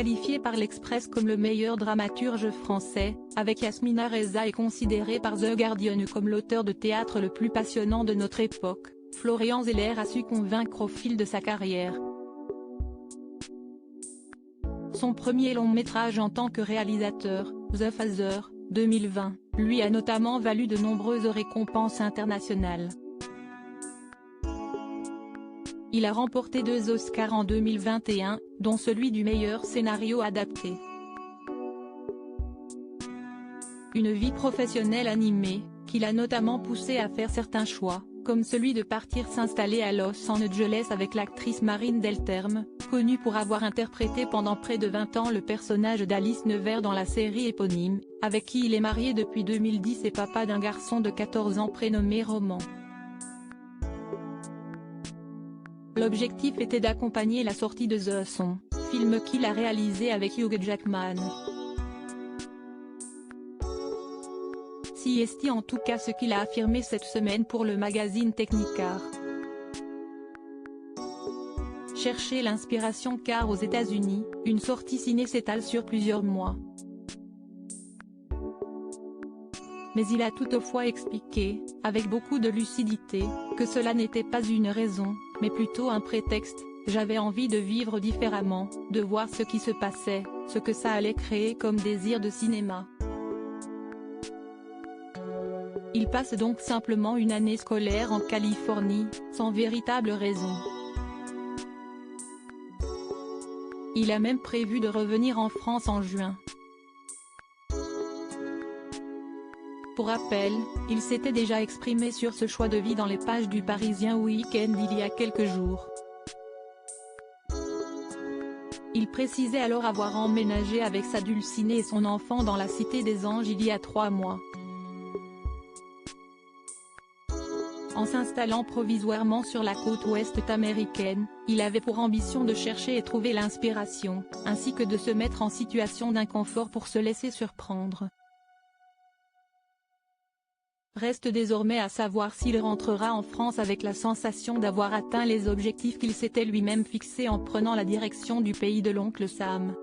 qualifié par l'Express comme le meilleur dramaturge français, avec Yasmina Reza et considéré par The Guardian comme l'auteur de théâtre le plus passionnant de notre époque, Florian Zeller a su convaincre au fil de sa carrière. Son premier long métrage en tant que réalisateur, The Father, 2020, lui a notamment valu de nombreuses récompenses internationales. Il a remporté 2 Oscars en 2021, dont celui du meilleur scénario adapté. Une vie professionnelle animée, qui l'a notamment poussé à faire certains choix, comme celui de partir s'installer à Los Angeles avec l'actrice Marine Delterme, connue pour avoir interprété pendant près de 20 ans le personnage d'Alice Nevers dans la série éponyme, avec qui il est marié depuis 2010 et papa d'un garçon de 14 ans prénommé Roman. L'objectif était d'accompagner la sortie de The Son, film qu'il a réalisé avec Hugh Jackman. C'est en tout cas ce qu'il a affirmé cette semaine pour le magazine Technicar. Cherchez l'inspiration car aux États-Unis, une sortie ciné s'étale sur plusieurs mois. Mais il a toutefois expliqué, avec beaucoup de lucidité, que cela n'était pas une raison, mais plutôt un prétexte. J'avais envie de vivre différemment, de voir ce qui se passait, ce que ça allait créer comme désir de cinéma. Il passe donc simplement une année scolaire en Californie, sans véritable raison. Il a même prévu de revenir en France en juin. Pour rappel, il s'était déjà exprimé sur ce choix de vie dans les pages du Parisien Week-end il y a quelques jours. Il précisait alors avoir emménagé avec sa dulcinée et son enfant dans la Cité des Anges il y a 3 mois. En s'installant provisoirement sur la côte ouest américaine, il avait pour ambition de chercher et trouver l'inspiration, ainsi que de se mettre en situation d'inconfort pour se laisser surprendre. Reste désormais à savoir s'il rentrera en France avec la sensation d'avoir atteint les objectifs qu'il s'était lui-même fixés en prenant la direction du pays de l'oncle Sam.